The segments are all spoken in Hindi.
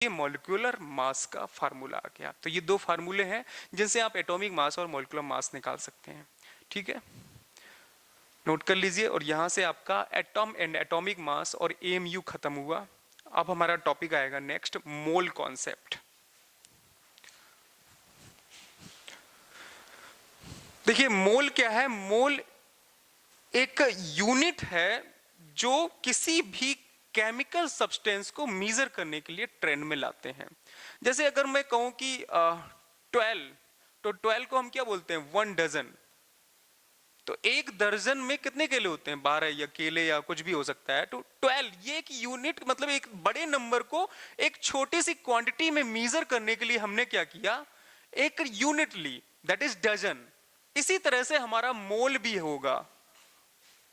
ये मॉलिक्यूलर मास का फार्मूला आ गया। तो ये दो फार्मूले हैं जिनसे आप एटॉमिक मास और मॉलिक्यूलर मास निकाल सकते हैं। ठीक है, नोट कर लीजिए। और यहां से आपका एटॉम एंड एटॉमिक मास और एएमयू खत्म हुआ। अब हमारा टॉपिक आएगा नेक्स्ट, मोल कॉन्सेप्ट। देखिए मोल क्या है? मोल एक यूनिट है जो किसी भी केमिकल सब्सटेंस को मेजर करने के लिए ट्रेंड में लाते हैं। जैसे अगर मैं कहूं कि 12, तो 12 को हम क्या बोलते हैं? 1 डजन। तो एक दर्जन में कितने केले होते हैं? 12 या केले या कुछ भी हो सकता है। तो 12 ये एक यूनिट, मतलब एक बड़े नंबर को एक छोटी सी क्वांटिटी में मेजर करने के लिए हमने क्या किया? एक यूनिट ली, दैट इज डजन। इसी तरह से हमारा मोल भी होगा।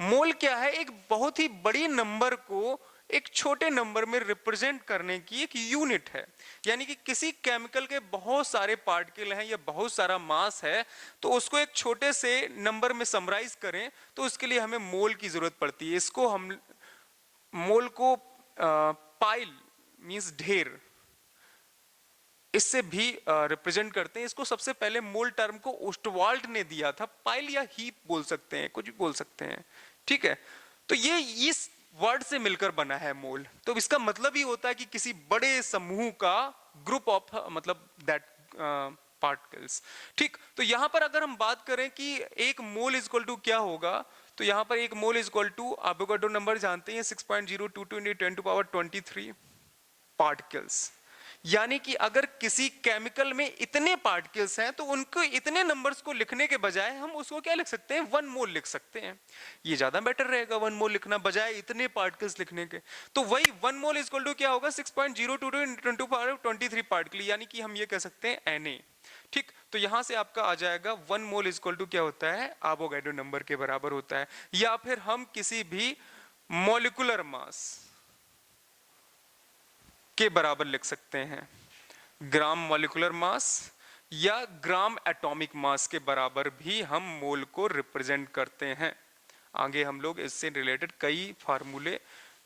मोल क्या है? एक बहुत ही बड़ी नंबर को एक छोटे नंबर में रिप्रेजेंट करने की एक यूनिट है। यानी कि किसी केमिकल के बहुत सारे पार्टिकल हैं या बहुत सारा मास है, तो उसको एक छोटे से नंबर में समराइज करें तो उसके लिए हमें मोल की जरूरत पड़ती है। इसको हम मोल को पाइल मींस ढेर, इससे भी रिप्रेजेंट करते हैं। इसको सबसे पहले मोल टर्म को ओस्टवाल्ड ने दिया था। पाइल या हीप बोल सकते हैं, कुछ भी बोल सकते हैं। ठीक है, तो ये इस वर्ड से मिलकर बना है मोल। तो इसका मतलब ही होता है कि किसी बड़े समूह का ग्रुप ऑफ, मतलब दैट पार्टिकल्स। ठीक, तो यहां पर अगर हम बात करें कि एक मोल इज इक्वल टू क्या होगा, तो यहां पर एक mole is equal to, Avogadro number जानते हैं 6.022 × 10⁻23 पार्टिकल्स। यानी कि अगर किसी केमिकल में इतने पार्टिकल्स हैं तो उनको इतने नंबर्स को लिखने के बजाय हम उसको क्या लिख सकते हैं? 1 मोल लिख सकते हैं। ये ज्यादा बेटर रहेगा 1 मोल लिखना बजाय इतने पार्टिकल्स लिखने के। तो वही 1 मोल इज इक्वल टू क्या होगा? 6.022 × 10⁻23 पार्टिकल, यानी कि हम ये कह सकते हैं Na। ठीक, तो यहां से आपका आ जाएगा 1 मोल इज इक्वल टू क्या होता है? एवोगाड्रो नंबर के बराबर होता है। या फिर हम किसी भी मॉलिक्यूलर मास के बराबर लिख सकते हैं, ग्राम मॉलिक्यूलर मास या ग्राम एटॉमिक मास के बराबर भी हम मोल को रिप्रेजेंट करते हैं। आगे हम लोग इससे रिलेटेड कई फार्मूले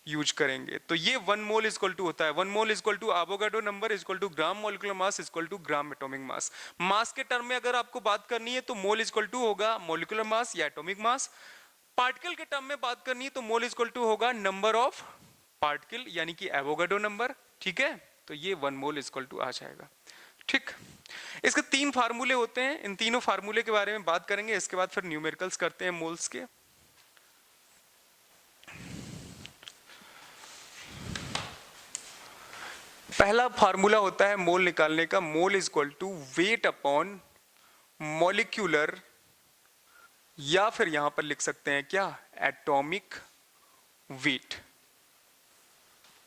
यूज करेंगे। तो ये 1 मोल इज इक्वल टू होता है, 1 mole is equal to Avogadro number is equal to gram molecular mass is equal to gram atomic mass. Mass के टर्म में अगर आपको बात करनी है तो मोल इज इक्वल टू होगा मॉलिक्यूलर मास या एटॉमिक मास। पार्टिकल के टर्म में बात करनी है तो मोल इज इक्वल टू होगा नंबर ऑफ पार्टिकल, यानी कि एवोगाड्रो नंबर। ठीक है, तो ये 1 मोल इज इक्वल टू आ जाएगा। ठीक, इसके 3 फार्मूले होते हैं। इन तीनों फार्मूले के बारे में बात करेंगे, इसके बाद फिर न्यूमेरिकल्स करते हैं मोल्स के। पहला फार्मूला होता है मोल निकालने का, mole is equal to weight upon molecular, या फिर यहां पर लिख सकते हैं क्या? Atomic weight.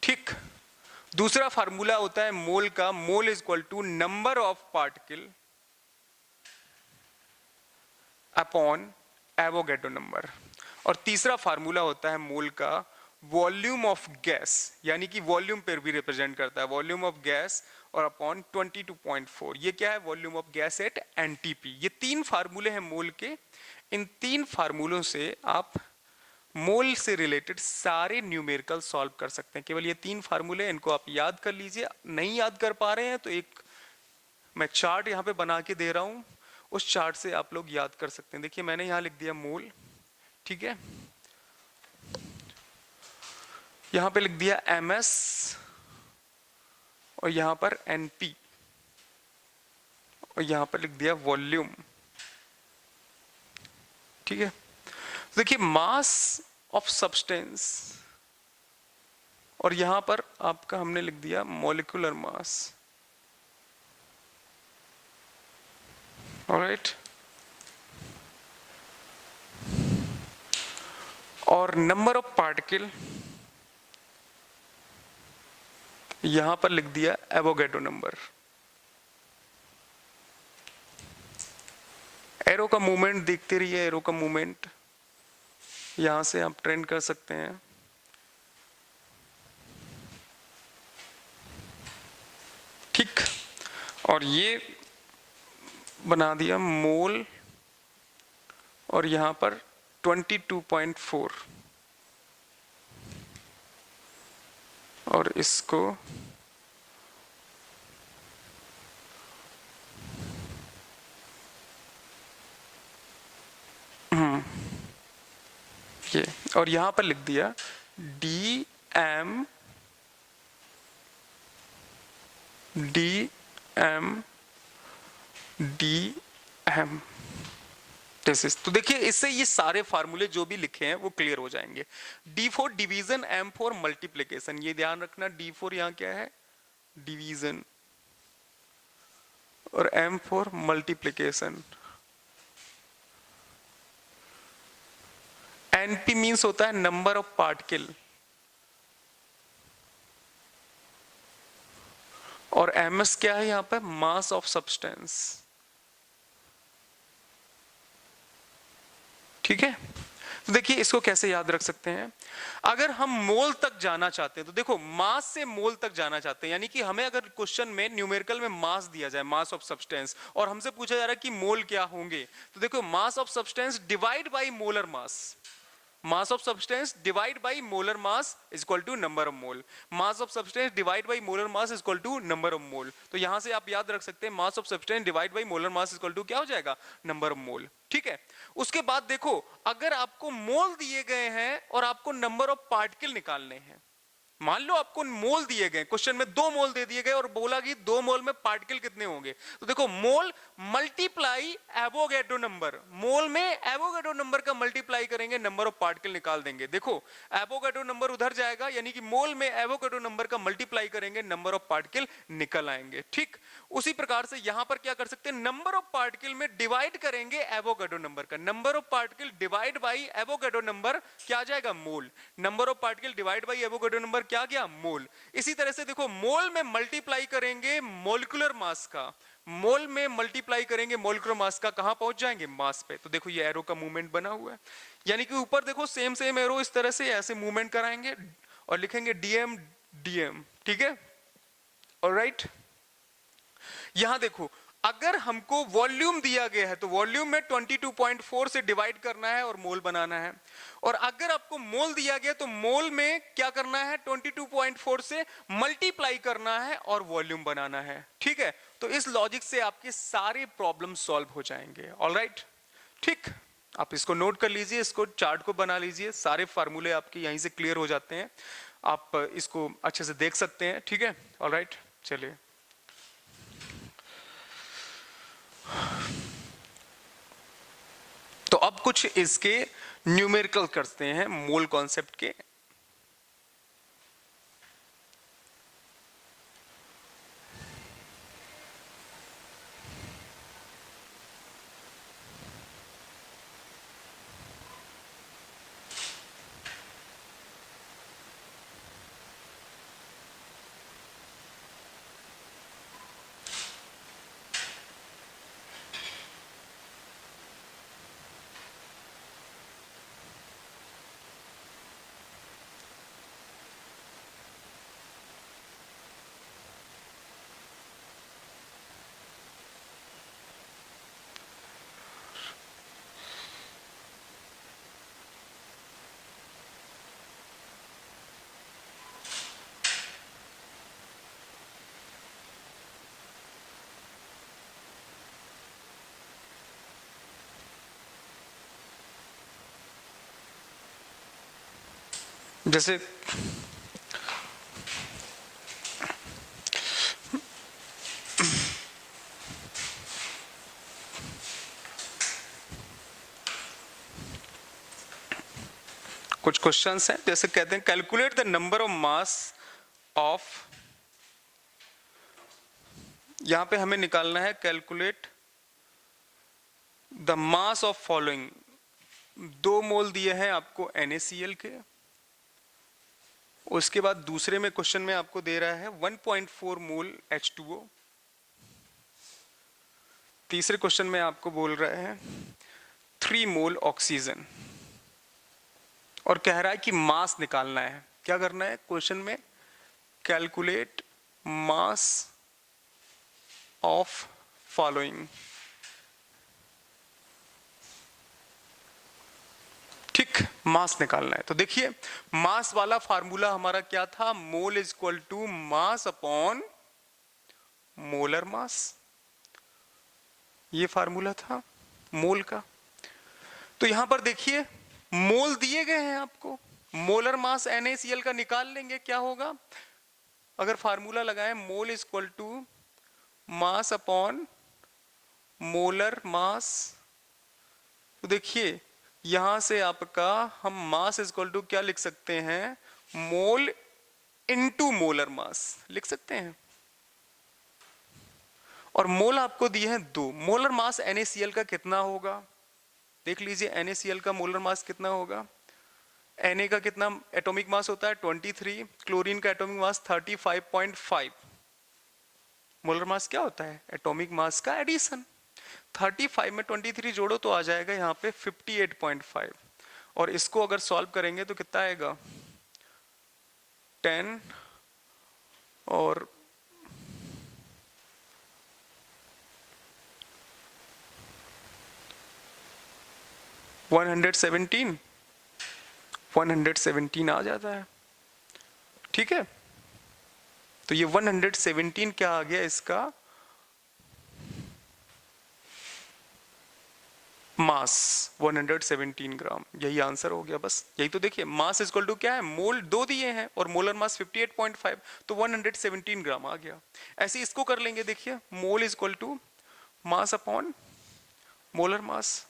ठीक, दूसरा फार्मूला होता है मोल का, mole is equal to number of particle upon Avogadro number. और तीसरा फार्मूला होता है मोल का वॉल्यूम ऑफ गैस, यानी कि वॉल्यूम पर भी रिप्रेजेंट करता है, वॉल्यूम ऑफ गैस और अपॉन 22.4। ये क्या है? Volume of gas at NTP. ये 3 फार्मूले हैं मोल के। इन 3 फार्मूलों से आप मोल से रिलेटेड सारे न्यूमेरिकल सॉल्व कर सकते हैं। केवल ये 3 फार्मूले, इनको आप याद कर लीजिए। नहीं याद कर पा रहे हैं तो एक मैं चार्ट यहां पे बना के दे रहा हूं, उस चार्ट से आप लोग याद कर सकते हैं। देखिए मैंने यहां लिख दिया मोल, ठीक है, यहां पे लिख दिया ms और यहां पर np और यहां पर लिख दिया वॉल्यूम। ठीक है, देखिए मास ऑफ सब्सटेंस और यहां पर आपका हमने लिख दिया मॉलिक्यूलर मास। ऑलराइट, और नंबर ऑफ पार्टिकल यहां पर लिख दिया एवोगाड्रो नंबर। एरो का मूवमेंट देखते रहिए, एरो का मूवमेंट यहां से आप ट्रेंड कर सकते हैं। ठीक, और ये बना दिया मोल और यहां पर 22.4 और इसको ये, और यहां पर लिख दिया D M D M D M this is. तो देखिए इससे ये सारे फार्मूले जो भी लिखे हैं वो क्लियर हो जाएंगे। D for division, M for multiplication, ये ध्यान रखना, डी फॉर यहां क्या है डिवीजन और M for multiplication. NP means होता है नंबर ऑफ पार्टिकल और एमएस क्या है यहां पर मास ऑफ सब्सटेंस। ठीक है, तो देखिए इसको कैसे याद रख सकते हैं। अगर हम मोल तक जाना चाहते हैं तो देखो मास से मोल तक जाना चाहते हैं, यानी कि हमें अगर क्वेश्चन में न्यूमेरिकल में मास दिया जाए, मास ऑफ सब्सटेंस, और हमसे पूछा जा रहा है कि मोल क्या होंगे, तो देखो mass of substance divide by molar mass, mass of substance divide by molar mass is equal to number of mole, mass of substance divide by molar mass is equal to number of mole। तो यहां से आप याद रख सकते हैं mass of substance divide by molar mass is equal to क्या हो जाएगा number of mole। ठीक है, उसके बाद देखो अगर आपको मोल दिए गए हैं और आपको नंबर ऑफ पार्टिकल निकालने हैं, मान लो आपको मोल दिए गए, क्वेश्चन में 2 मोल दे दिए गए और बोला कि 2 मोल में पार्टिकल कितने होंगे, तो देखो मोल मल्टीप्लाई एवोगैड्रो नंबर, मोल में एवोगैड्रो नंबर का मल्टीप्लाई करेंगे, नंबर ऑफ पार्टिकल निकाल देंगे। देखो एवोगैड्रो नंबर उधर जाएगा, यानी कि मोल में एवोगैड्रो नंबर का मल्टीप्लाई करेंगे, नंबर ऑफ पार्टिकल निकल आएंगे। ठीक, उसी प्रकार से यहां पर क्या कर सकते हैं, नंबर ऑफ पार्टिकल में डिवाइड करेंगे एवोगैड्रो नंबर का, number of particle divide by Avogadro number क्या आ जाएगा mole, number of particle divide by Avogadro number क्या गया मोल। इसी तरह से देखो मोल में मल्टीप्लाई करेंगे मोलिकुलर मास का, मोल में मल्टीप्लाई करेंगे मोलिकुलर मास का, कहां पहुंच जाएंगे मास पे। तो देखो ये एरो का मूवमेंट बना हुआ है, यानी कि ऊपर देखो सेम सेम एरो इस तरह से ऐसे मूवमेंट कराएंगे और लिखेंगे डीएम डीएम। ठीक है, ऑलराइट। यहां देखो अगर हमको वॉल्यूम दिया गया है तो वॉल्यूम में 22.4 से डिवाइड करना है और मोल बनाना है, और अगर आपको मोल दिया गया तो मोल में क्या करना है 22.4 से मल्टीप्लाई करना है और वॉल्यूम बनाना है। ठीक है, तो इस लॉजिक से आपके सारे प्रॉब्लम सॉल्व हो जाएंगे। ऑलराइट, ठीक, आप इसको नोट कर लीजिए, इसको चार्ट को बना लीजिए, सारे फार्मूले आपके यहीं से क्लियर हो जाते हैं, आप इसको अच्छे से देख सकते हैं। ठीक है, ऑलराइट, चलिए तो अब कुछ इसके न्यूमेरिकल करते हैं मोल कॉन्सेप्ट के। जैसे कुछ क्वेश्चंस हैं, जैसे कहते हैं calculate the number of mass of, यहां पे हमें निकालना है calculate the mass of following. 2 मोल दिए हैं आपको NaCl के, उसके बाद दूसरे में क्वेश्चन में आपको दे रहा है 1.4 मोल H2O, तीसरे क्वेश्चन में आपको बोल रहा है 3 मोल ऑक्सीजन, और कह रहा है कि मास निकालना है। क्या करना है क्वेश्चन में, कैलकुलेट मास ऑफ फॉलोइंग। ठीक, मास निकालना है। तो देखिए मास वाला फार्मूला हमारा क्या था, mole is equal to mass upon molar mass, ये फार्मूला था मोल का। तो यहां पर देखिए मोल दिए गए हैं आपको, मोलर मास NaCl का निकाल लेंगे, क्या होगा अगर फार्मूला लगाएं, mole is equal to mass upon molar mass. तो देखिए यहां से आपका हम मास इज इक्वल टू क्या लिख सकते हैं, मोल इनटू मोलर मास लिख सकते हैं। और मोल आपको दिए हैं 2, मोलर मास NaCl का कितना होगा, देख लीजिए NaCl का मोलर मास कितना होगा। Na का कितना एटॉमिक मास होता है 23, क्लोरीन का एटॉमिक मास 35.5। मोलर मास क्या होता है, एटॉमिक मास का एडिशन। 35 में 23 जोड़ो तो आ जाएगा यहाँ पे 58.5, और इसको अगर सॉल्व करेंगे तो कितना आएगा 10 और 117 आ जाता है। ठीक है, तो ये 117 क्या आ गया इसका मास, 117 ग्राम, यही आंसर हो गया। बस यही तो देखिए, मास इज इक्वल टू क्या है, मोल 2 दिए हैं और मोलर मास 58.5, तो 117 ग्राम आ गया। ऐसे इसको कर लेंगे, देखिए mole is equal to mass upon molar mass.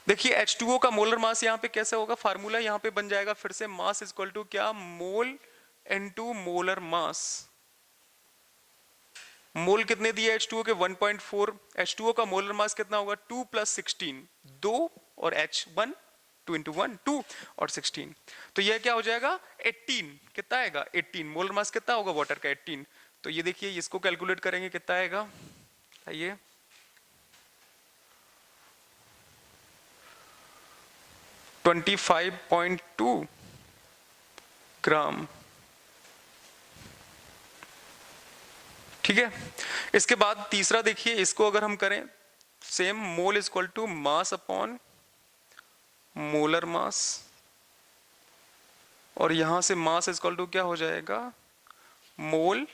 देखिए H2O का मोलर मास यहाँ पे कैसे होगा, फार्मूला यहाँ पे बन जाएगा फिर से, मास इज इक्वल टू क्या, मोल इनटू मोलर मास। मोल कितने दिए H2O के 1.4, H2O का मोलर मास कितना होगा 2 + 16, 2 और H1, 2 × 1 2 और 16, तो यह क्या हो जाएगा 18, कितना आएगा 18, मोलर मास कितना होगा वाटर का 18। तो ये देखिए इसको कैलकुलेट करेंगे कितना आएगा, आइए 25.2 ग्राम। ठीक है, इसके बाद तीसरा देखिए, इसको अगर हम करें same, mole is equal to mass upon molar mass, और यहां से मास इज इक्वल टू क्या हो जाएगा, मोल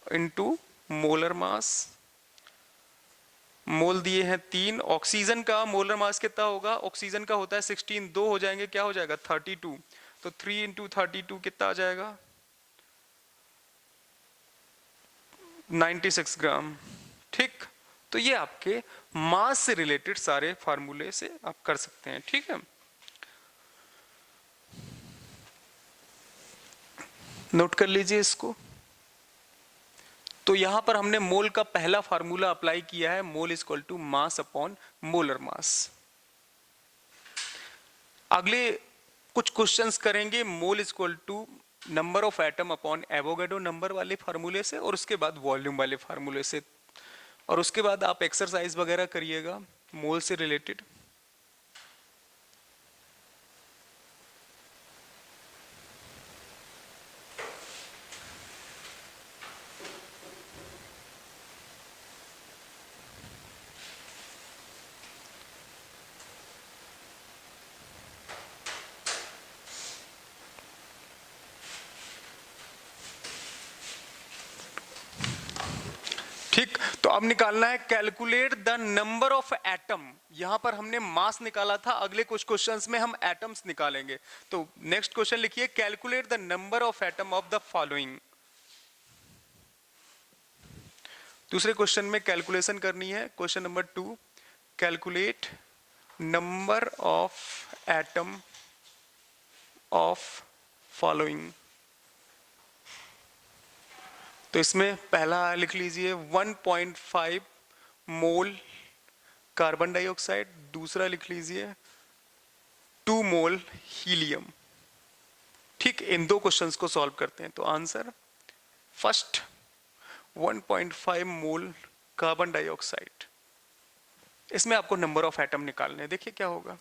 इनटू मोलर मास। मोल दिए हैं 3, ऑक्सीजन का मोलर मास कितना होगा, ऑक्सीजन का होता है 16, 2 हो जाएंगे क्या हो जाएगा 32, तो 3 × 32 कितना आ जाएगा 96 ग्राम। ठीक, तो ये आपके मास से रिलेटेड सारे फार्मूले से आप कर सकते हैं। ठीक है, नोट कर लीजिए इसको। तो यहां पर हमने मोल का पहला फार्मूला अप्लाई किया है, mole is equal to mass upon molar mass. अगले कुछ क्वेश्चंस करेंगे mole is equal to number of atom upon Avogadro number वाले फार्मूले से, और उसके बाद वॉल्यूम वाले फार्मूले से, और उसके बाद आप एक्सरसाइज वगैरह करिएगा मोल से रिलेटेड। ठीक, तो अब निकालना है calculate the number of atom. यहां पर हमने मास निकाला था, अगले कुछ क्वेश्चंस में हम एटम्स निकालेंगे। तो नेक्स्ट क्वेश्चन लिखिए, calculate the number of atom of the following. दूसरे क्वेश्चन में कैलकुलेशन करनी है, question number 2, calculate number of atom of following. तो इसमें पहला लिख लीजिए 1.5 मोल कार्बन डाइऑक्साइड, दूसरा लिख लीजिए 2 मोल हीलियम। ठीक, इन दो क्वेश्चंस को सॉल्व करते हैं। तो answer first 1.5 mole carbon dioxide, इसमें आपको नंबर ऑफ एटम निकालने हैं। देखिए क्या होगा,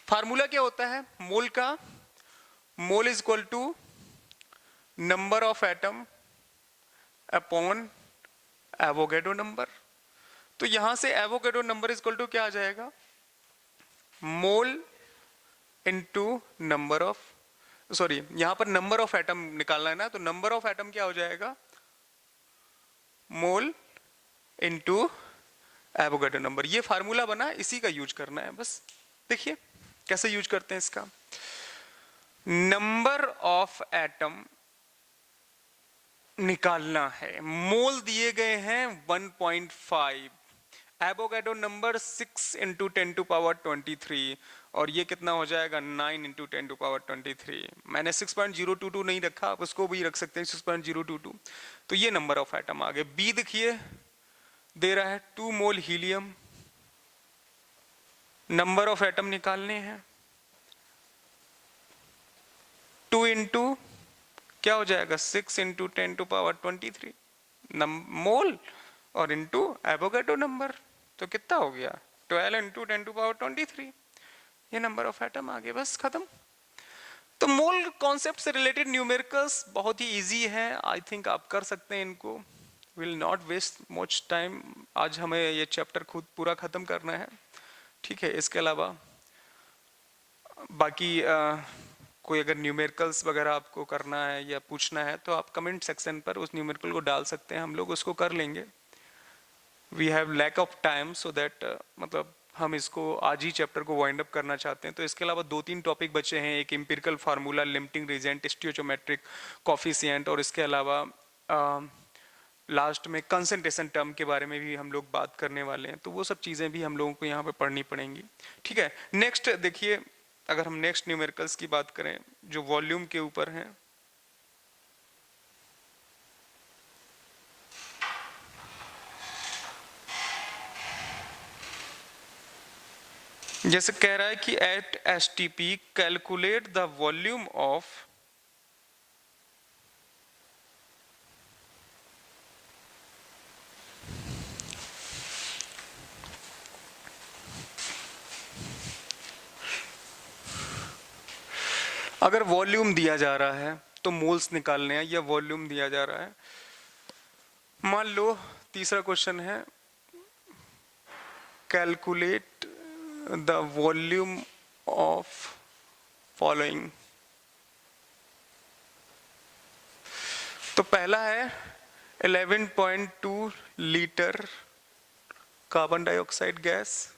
फार्मूला क्या होता है मोल का, mole is equal to number of atom upon Avogadro number. तो यहां से Avogadro number is equal to क्या आ जाएगा, mole into number of, sorry यहां पर नंबर ऑफ एटम निकालना है ना, तो नंबर ऑफ एटम क्या हो जाएगा, मोल इनटू एवोगाड्रो नंबर, ये फार्मूला बना, इसी का यूज करना है बस। देखिए कैसे यूज करते हैं इसका। नंबर ऑफ एटम निकालना है, मोल दिए गए हैं 1.5, Avogadro number 6 into 10 to power 23, और ये कितना हो जाएगा 9 इंटू 10 टू पावर 23। मैंने 6.022 नहीं रखा, आप उसको भी रख सकते हैं 6.022। तो ये नंबर ऑफ एटम आ गए। बी देखिए दे रहा है 2 मोल हीलियम, नंबर ऑफ एटम निकालने हैं, 2 इंटू क्या हो जाएगा 6 इंटू 10 टू पावर 23 मोल, और इंटू एवोगाड्रो नंबर, तो कितना हो गया 12 इंटू 10 टू पावर 23, ये नंबर ऑफ एटम आ गए, बस खत्म। तो मोल कॉन्सेप्ट से रिलेटेड न्यूमेरिकल्स बहुत ही इजी है, आई थिंक आप कर सकते हैं इनको, will not waste much time. आज हमें ये चैप्टर खुद पूरा खत्म करना है, ठीक है। इसके अलावा बाकी कोई अगर न्यूमेरिकल्स वगैरह आपको करना है या पूछना है तो आप कमेंट सेक्शन पर उस न्यूमेरिकल को डाल सकते हैं, हम लोग उसको कर लेंगे। We have lack of time so that मतलब हम इसको आज ही चैप्टर को वाइंड अप करना चाहते हैं। तो इसके अलावा 2-3 टॉपिक बचे हैं, एक empirical formula, limiting reagent, stoichiometric coefficient, और इसके अलावा लास्ट में कंसंट्रेशन टर्म के बारे में भी हम लोग बात करने वाले हैं, तो वो सब चीज़ें भी हम लोगों को यहाँ पे पढ़नी पड़ेंगी, ठीक है। नेक्स्ट देखिए, अगर हम नेक्स्ट न्यूमेरिकल्स की बात करें जो वॉल्यूम के ऊपर हैं, जैसे कह रहा है कि at STP calculate the volume of अगर वॉल्यूम दिया जा रहा है तो मोल्स निकालने हैं, या वॉल्यूम दिया जा रहा है, मान लो तीसरा क्वेश्चन है calculate the volume of following. तो पहला है 11.2 लीटर कार्बन डाइऑक्साइड गैस,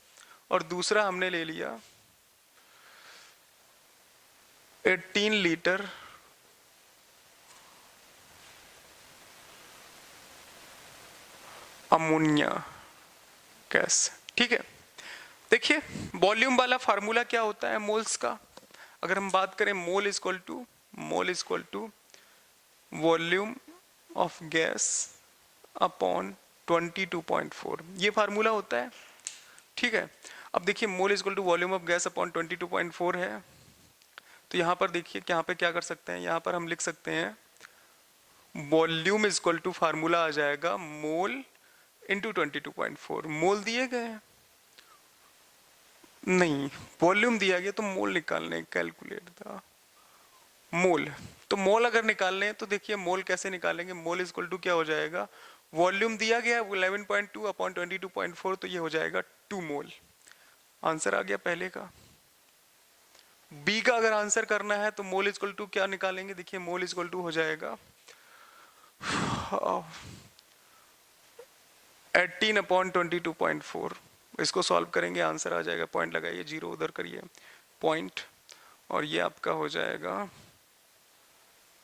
और दूसरा हमने ले लिया 18 लीटर अमोनिया गैस, ठीक है। देखिए वॉल्यूम वाला फार्मूला क्या होता है मोल्स का, अगर हम बात करें mole is equal to volume of gas upon 22.4, ये फार्मूला होता है, ठीक है। अब देखिए mole is equal to volume of gas upon 22.4 है, तो यहाँ पर देखिए यहाँ पे क्या कर सकते हैं, यहाँ पर हम लिख सकते हैं volume is equal to formula आ जाएगा मोल इंटू 22.4, मोल दिए गए हैं नहीं, वॉल्यूम दिया गया तो मोल निकालने, कैलकुलेट द मोल। तो मोल अगर निकालने हैं तो देखिए मोल कैसे निकालेंगे, मोल इज इक्वल टू क्या हो जाएगा, वॉल्यूम दिया गया 11.2 अपॉन 22.4, तो ये हो जाएगा 2 मोल। आंसर आ गया पहले का। बी का अगर आंसर करना है तो मोल इज इक्वल टू क्या निकालेंगे, देखिए मोल इज इक्वल टू हो जाएगा 18 अपॉन 22.4, इसको सॉल्व करेंगे आंसर आ जाएगा, पॉइंट लगाइए, जीरो उधर करिए पॉइंट, और ये आपका हो जाएगा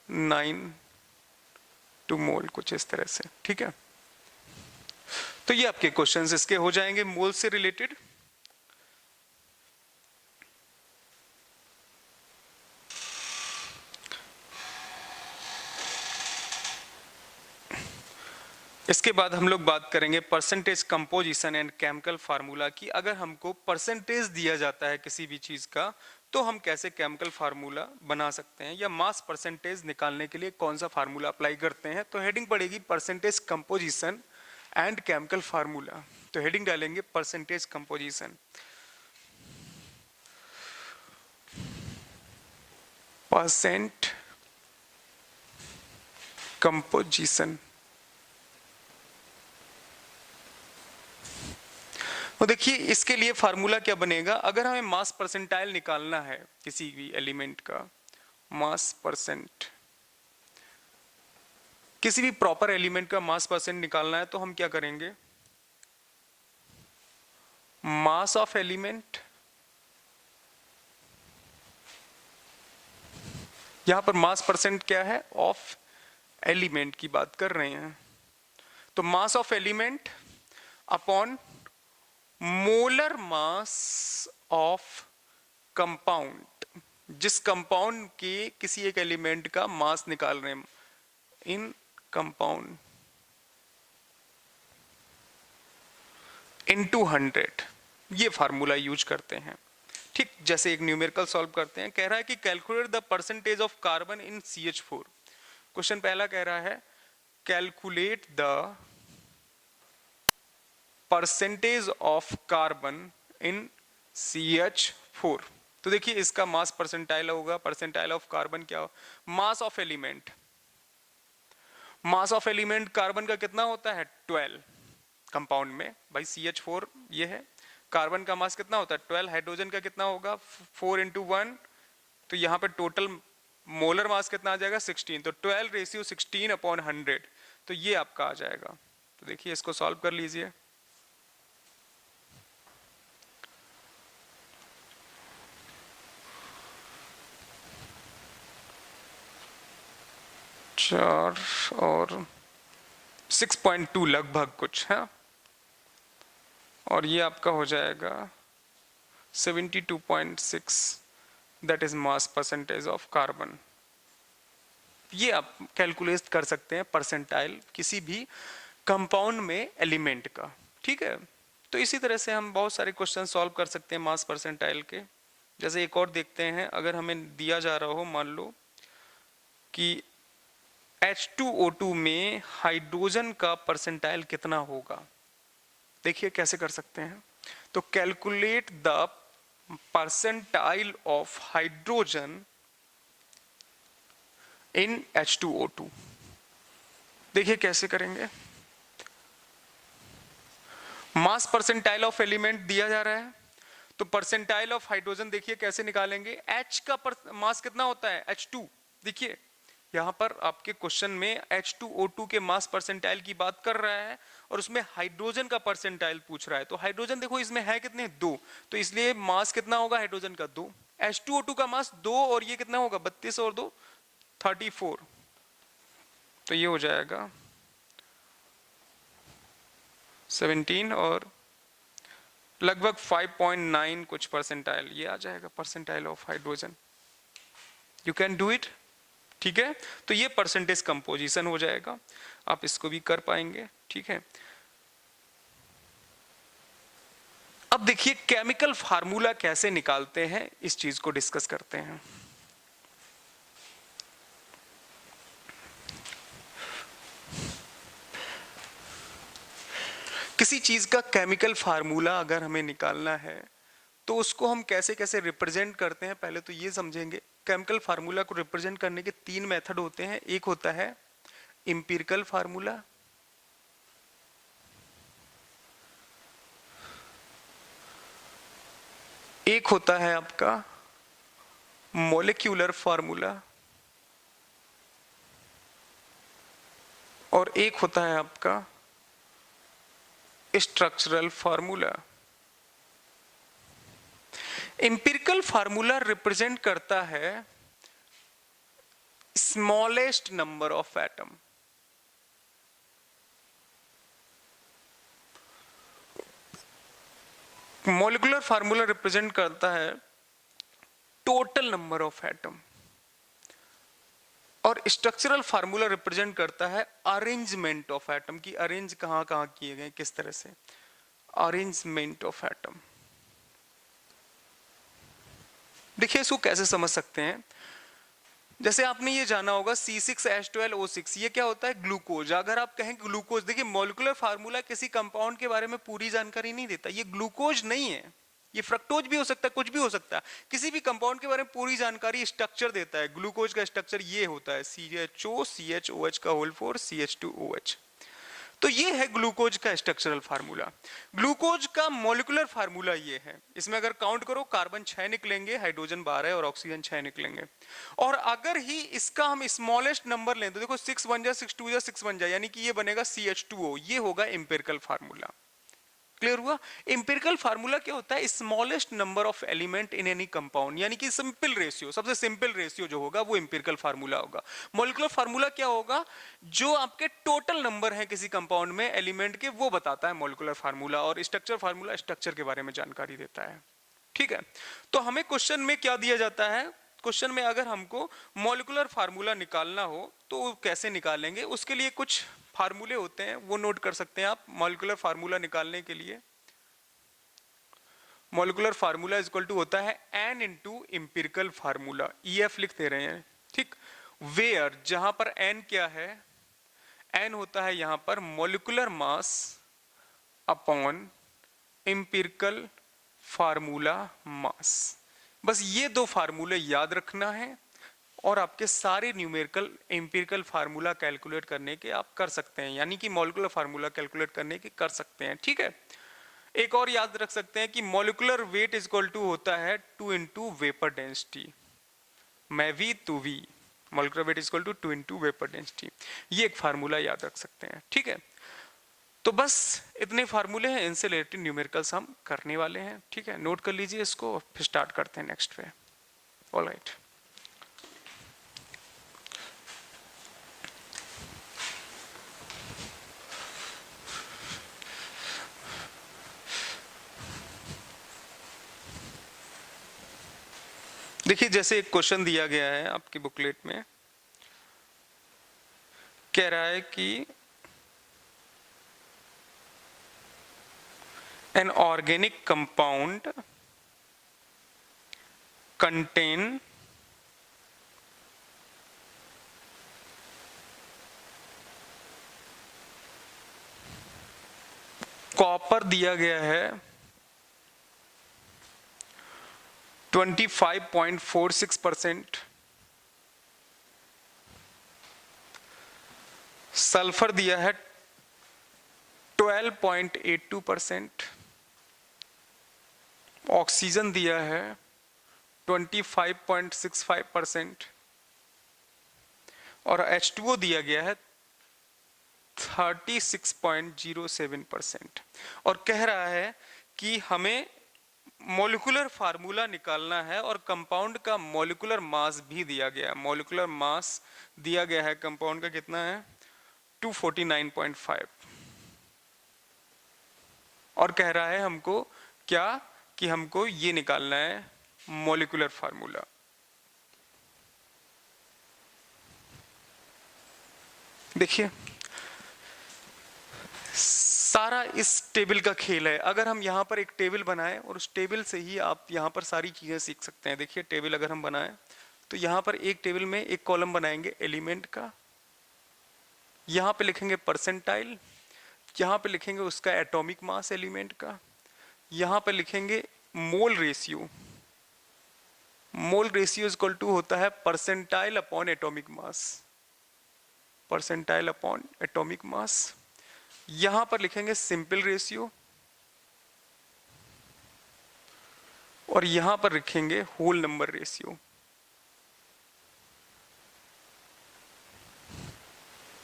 9 मोल, कुछ इस तरह से, ठीक है। तो ये आपके क्वेश्चंस इसके हो जाएंगे मोल से रिलेटेड। इसके बाद हम लोग बात करेंगे percentage composition and chemical formula की। अगर हमको परसेंटेज दिया जाता है किसी भी चीज का तो हम कैसे केमिकल फार्मूला बना सकते हैं, या मास परसेंटेज निकालने के लिए कौन सा फार्मूला अप्लाई करते हैं। तो हेडिंग पड़ेगी percentage composition and chemical formula, तो हेडिंग डालेंगे परसेंटेज कंपोजिशन। परसेंट कंपोजिशन, तो देखिए इसके लिए फार्मूला क्या बनेगा, अगर हमें मास परसेंटाइल निकालना है किसी भी एलिमेंट का, मास परसेंट, किसी भी प्रॉपर एलिमेंट का मास परसेंट निकालना है, तो हम क्या करेंगे, मास ऑफ एलिमेंट, यहां पर मास परसेंट क्या है, ऑफ एलिमेंट की बात कर रहे हैं, तो mass of element upon molar mass of compound, जिस कंपाउंड के किसी एक एलिमेंट का मास निकाल रहे हैं इन कंपाउंड, इनटू 100, ये फार्मूला यूज करते हैं। ठीक, जैसे एक न्यूमेरिकल सॉल्व करते हैं, कह रहा है कि calculate the percentage of carbon in CH4। Question पहला कह रहा है calculate the percentage of carbon in CH4। तो देखिए इसका मास परसेंटाइल होगा, परसेंटाइल ऑफ कार्बन क्या हो, mass of element, mass of element carbon का कितना होता है 12 कंपाउंड में, भाई CH4 ये है, कार्बन का मास कितना होता है 12, हाइड्रोजन का कितना होगा 4 इंटू 1, तो यहाँ पे टोटल मोलर मास कितना आ जाएगा 16, तो 12 रेशियो 16 अपॉन 100, तो ये आपका आ जाएगा। तो देखिए इसको सॉल्व कर लीजिए, चार और 6.2 लगभग कुछ है, और ये आपका हो जाएगा 72.6, that is mass percentage of carbon. ये आप कैलकुलेट कर सकते हैं परसेंटाइल किसी भी कंपाउंड में एलिमेंट का। ठीक है, तो इसी तरह से हम बहुत सारे क्वेश्चन सॉल्व कर सकते हैं मास परसेंटाइल के। जैसे एक और देखते हैं, अगर हमें दिया जा रहा हो, मान लो कि H2O2 में हाइड्रोजन का परसेंटाइल कितना होगा, देखिए कैसे कर सकते हैं। तो calculate the percentile of hydrogen in H2O2, देखिए कैसे करेंगे। मास परसेंटाइल ऑफ एलिमेंट दिया जा रहा है, तो परसेंटाइल ऑफ हाइड्रोजन देखिए कैसे निकालेंगे। H का मास कितना होता है H2, देखिए यहां पर आपके क्वेश्चन में H2O2 के मास परसेंटाइल की बात कर रहा है और उसमें हाइड्रोजन का परसेंटाइल पूछ रहा है। तो हाइड्रोजन देखो इसमें है कितने 2, तो इसलिए मास कितना होगा हाइड्रोजन का 2, H2O2 का मास 2 और ये कितना होगा 32 और 2 34, तो ये हो जाएगा 17 और लगभग 5.9 कुछ परसेंटाइल, ये आ जाएगा percentile of hydrogen. You can do it. ठीक है, तो ये परसेंटेज कंपोजिशन हो जाएगा, आप इसको भी कर पाएंगे। ठीक है, अब देखिए केमिकल फार्मूला कैसे निकालते हैं, इस चीज को डिस्कस करते हैं। किसी चीज का केमिकल फार्मूला अगर हमें निकालना है तो उसको हम कैसे कैसे रिप्रेजेंट करते हैं, पहले तो ये समझेंगे। केमिकल फार्मूला को रिप्रेजेंट करने के 3 मेथड होते हैं। एक होता है इंपिरिकल फार्मूला, एक होता है आपका मॉलिक्यूलर फार्मूला, और एक होता है आपका structural formula. Empirical formula represent करता है smallest number of atom, molecular formula represent करता है टोटल नंबर ऑफ एटम, और स्ट्रक्चरल फार्मूला रिप्रेजेंट करता है अरेंजमेंट ऑफ एटम की अरेंज कहां कहां किए गए, किस तरह से, अरेंजमेंट ऑफ एटम। देखिए इसको कैसे समझ सकते हैं, जैसे आपने ये जाना होगा C6H12O6, ये क्या होता है ग्लूकोज। अगर आप कहें ग्लूकोज, देखिए मॉलिक्यूलर फार्मूला किसी कंपाउंड के बारे में पूरी जानकारी नहीं देता, ये ग्लूकोज नहीं है, ये फ्रक्टोज भी हो सकता है, कुछ भी हो सकता है, किसी भी कंपाउंड के बारे में पूरी जानकारी स्ट्रक्चर देता है। ग्लूकोज का स्ट्रक्चर ये होता है CHO CHOH का होल 4 CH2OH, तो ये है ग्लूकोज का स्ट्रक्चरल फार्मूला। ग्लूकोज का मॉलिक्यूलर फार्मूला ये है, इसमें अगर काउंट करो कार्बन 6 निकलेंगे, हाइड्रोजन 12 और ऑक्सीजन 6 निकलेंगे। और अगर ही इसका हम स्मॉलेस्ट नंबर लें तो देखो 6 1 जा 6 2 जा 6 1 जा, यानी कि ये बनेगा CH2O, ये होगा इंपिरिकल फार्मूला। क्लियर हुआ? इंपिरिकल फार्मूला क्या होता है? Smallest number of element in any compound, यानी कि सिंपल रेशियो, सबसे सिंपल रेशियो जो होगा वो इंपिरिकल फार्मूला होगा। मॉलिक्यूलर फार्मूला क्या होगा? जो आपके टोटल नंबर है किसी कंपाउंड में एलिमेंट के, वो बताता है मॉलिक्यूलर फार्मूला। और स्ट्रक्चर फार्मूला स्ट्रक्चर के बारे में जानकारी देता है। ठीक है, तो हमें क्वेश्चन में क्या दिया जाता है? क्वेश्चन में अगर हमको मॉलिक्यूलर फार्मूला निकालना हो तो कैसे निकालेंगे? उसके लिए कुछ फार्मूले होते हैं, वो नोट कर सकते हैं आप। मॉलिक्यूलर फार्मूला निकालने के लिए molecular formula is equal to होता है N into empirical formula, EF लिख दे रहे हैं। ठीक, वेयर, जहां पर एन क्या है? एन होता है यहां पर molecular mass upon empirical formula mass. बस ये दो फार्मूले याद रखना है और आपके सारे न्यूमेरिकल एम्पिरिकल फार्मूला कैलकुलेट करने के आप कर सकते हैं, यानी कि मॉलिक्यूलर फार्मूला कैलकुलेट करने के कर सकते हैं। ठीक है, एक और याद रख सकते हैं कि molecular weight is equal to होता है 2 इंटू वेपर डेंसिटी, मैं V to V, molecular weight is equal to 2 into vapour density. ये एक फार्मूला याद रख सकते हैं। ठीक है, तो बस इतने फार्मूले हैं, इनसे रिलेटेड न्यूमेरिकल्स हम करने वाले हैं। ठीक है, नोट कर लीजिए इसको, फिर स्टार्ट करते हैं नेक्स्ट पे। ऑलराइट, देखिए जैसे एक क्वेश्चन दिया गया है आपकी बुकलेट में, कह रहा है कि an organic compound contain copper दिया गया है 25.46%, सल्फर दिया है 12.82%, ऑक्सीजन दिया है 25.65% और H2O दिया गया है 36.07%। और कह रहा है कि हमें मॉलिक्यूलर फार्मूला निकालना है और कंपाउंड का मॉलिक्यूलर मास भी दिया गया है। मॉलिक्यूलर मास दिया गया है कंपाउंड का, कितना है? 249.5। और कह रहा है हमको क्या? कि हमको ये निकालना है मॉलिक्यूलर फार्मूला। देखिए सारा इस टेबल का खेल है। अगर हम यहाँ पर एक टेबल बनाएं और उस टेबल से ही आप यहाँ पर सारी चीजें सीख सकते हैं। देखिए टेबल अगर हम बनाएं तो यहाँ पर एक टेबल में एक कॉलम बनाएंगे एलिमेंट का, यहाँ पे लिखेंगे परसेंटाइल, यहाँ पे लिखेंगे उसका एटॉमिक मास एलिमेंट का, यहाँ पे लिखेंगे mole ratio. Mole ratio is equal to होता है percentile upon atomic mass, percentile upon atomic mass. यहां पर लिखेंगे सिंपल रेशियो और यहां पर लिखेंगे होल नंबर रेशियो।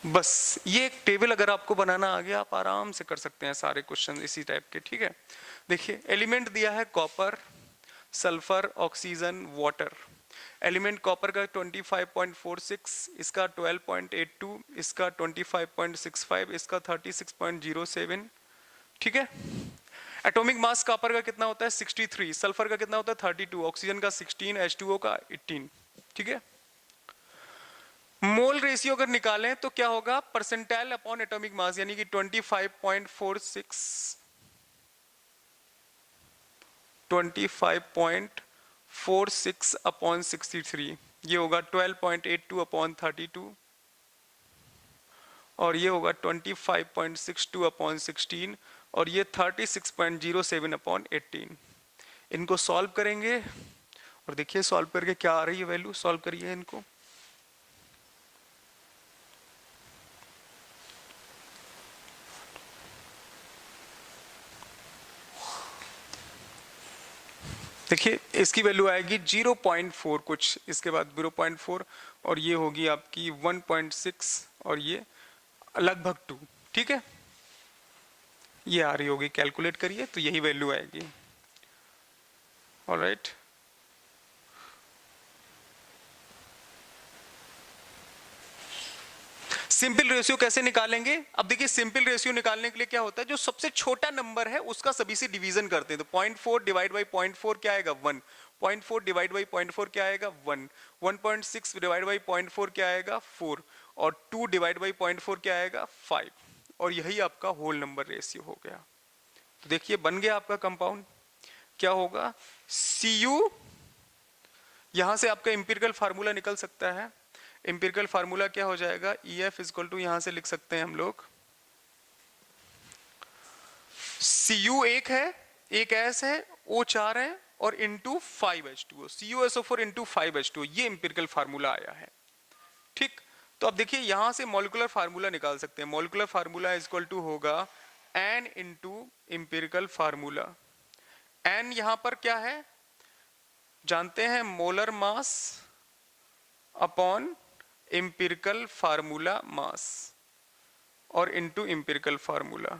बस ये एक टेबल अगर आपको बनाना आ गया, आप आराम से कर सकते हैं सारे क्वेश्चन इसी टाइप के। ठीक है, देखिए एलिमेंट दिया है copper, sulphur, oxygen, water. Element copper का 25.46, इसका 12.82, इसका 25.65, इसका 36.07। ठीक है, एटॉमिक मास कॉपर का कितना होता है? 63, सल्फर का कितना होता है? 32, ऑक्सीजन का 16, H2O का 18। ठीक है, मोल रेशियो अगर निकालें तो क्या होगा? परसेंटाइल अपॉन एटॉमिक मास, यानी कि 25.46 अपॉन 63, ये होगा 12.82 अपॉन 32 और ये होगा 25.62 अपॉन 16 और ये 36.07 अपॉन 18। इनको सॉल्व करेंगे और देखिए सॉल्व करके क्या आ रही है वैल्यू। सॉल्व करिए इनको। देखिए इसकी वैल्यू आएगी 0.4 कुछ, इसके बाद 0.4 और ये होगी आपकी 1.6 और ये लगभग 2। ठीक है, ये आ रही होगी, कैलकुलेट करिए तो यही वैल्यू आएगी। ऑलराइट, सिंपल रेशियो कैसे निकालेंगे? अब देखिए सिंपल रेशियो निकालने के लिए क्या होता है, जो सबसे छोटा नंबर है उसका सभी से डिवीजन करते हैं। तो 0.4 डिवाइड बाई 0.4 क्या आएगा? 1। 0.4 डिवाइड बाई 0.4 क्या आएगा? 1। 1.6 डिवाइड बाई 0.4 क्या आएगा? 4। और 2 डिवाइड बाई 0.4 क्या आएगा? 5। और यही आपका होल नंबर रेशियो हो गया। तो देखिए बन गया आपका कंपाउंड। क्या होगा? Cu, यहां से आपका इंपिरिकल फार्मूला निकल सकता है। इंपिरिकल फार्मूला क्या हो जाएगा? EF इक्वल टू, यहां से लिख सकते हैं हम लोग, Cu एक है, एक S है, O 4 है और into 5H2O, CuSO4 into 5H2O, ये इंपिरिकल फार्मूला आया है। ठीक, तो अब देखिए यहां से मॉलिक्यूलर फार्मूला निकाल सकते हैं। मॉलिक्यूलर फार्मूला इक्वल टू होगा N into empirical formula. N यहां पर क्या है जानते हैं? Molar mass upon empirical formula mass और इनटू इंपिरिकल फार्मूला।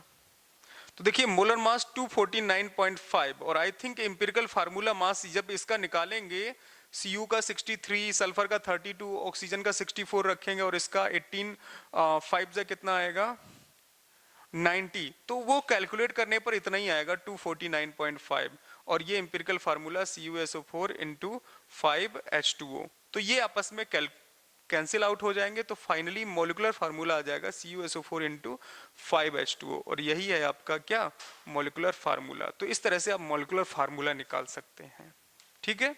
तो देखिए मोलर मास 249.5 और I think empirical formula mass जब इसका निकालेंगे, Cu का 63, सल्फर का 32, ऑक्सीजन का 64 रखेंगे और इसका 18, 5 से कितना आएगा? 90। तो वो कैलकुलेट करने पर इतना ही आएगा, 249.5। और ये empirical formula CuSO4 into 5H2O। तो ये आपस में कैंसिल आउट हो जाएंगे, तो फाइनली मॉलिक्यूलर फार्मूला आ जाएगा CuSO4 इंटू 5H2O। और यही है आपका क्या? Molecular formula. तो इस तरह से आप मॉलिक्यूलर फार्मूला निकाल सकते हैं। ठीक है,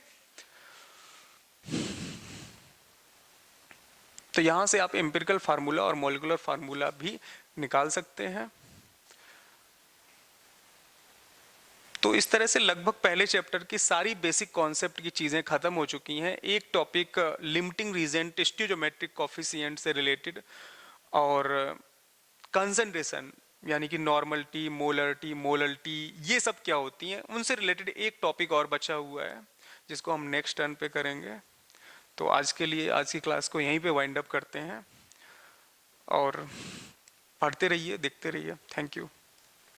तो यहां से आप इंपिरिकल फार्मूला और मॉलिक्यूलर फार्मूला भी निकाल सकते हैं। तो इस तरह से लगभग पहले चैप्टर की सारी बेसिक कॉन्सेप्ट की चीजें खत्म हो चुकी हैं। एक टॉपिक लिमिटिंग रीजन, स्टियोमेट्रिक कोफिशिएंट से रिलेटेड और कंसंट्रेशन यानी कि नॉर्मलिटी, मोलरिटी, ये सब क्या होती हैं, उनसे रिलेटेड एक टॉपिक और बचा हुआ है जिसको हम नेक्स्ट टर्न पे करेंगे। तो आज के लिए आज की क्लास को यहीं पे वाइंड अप करते हैं और पढ़ते रहिए, देखते रहिए। Thank you.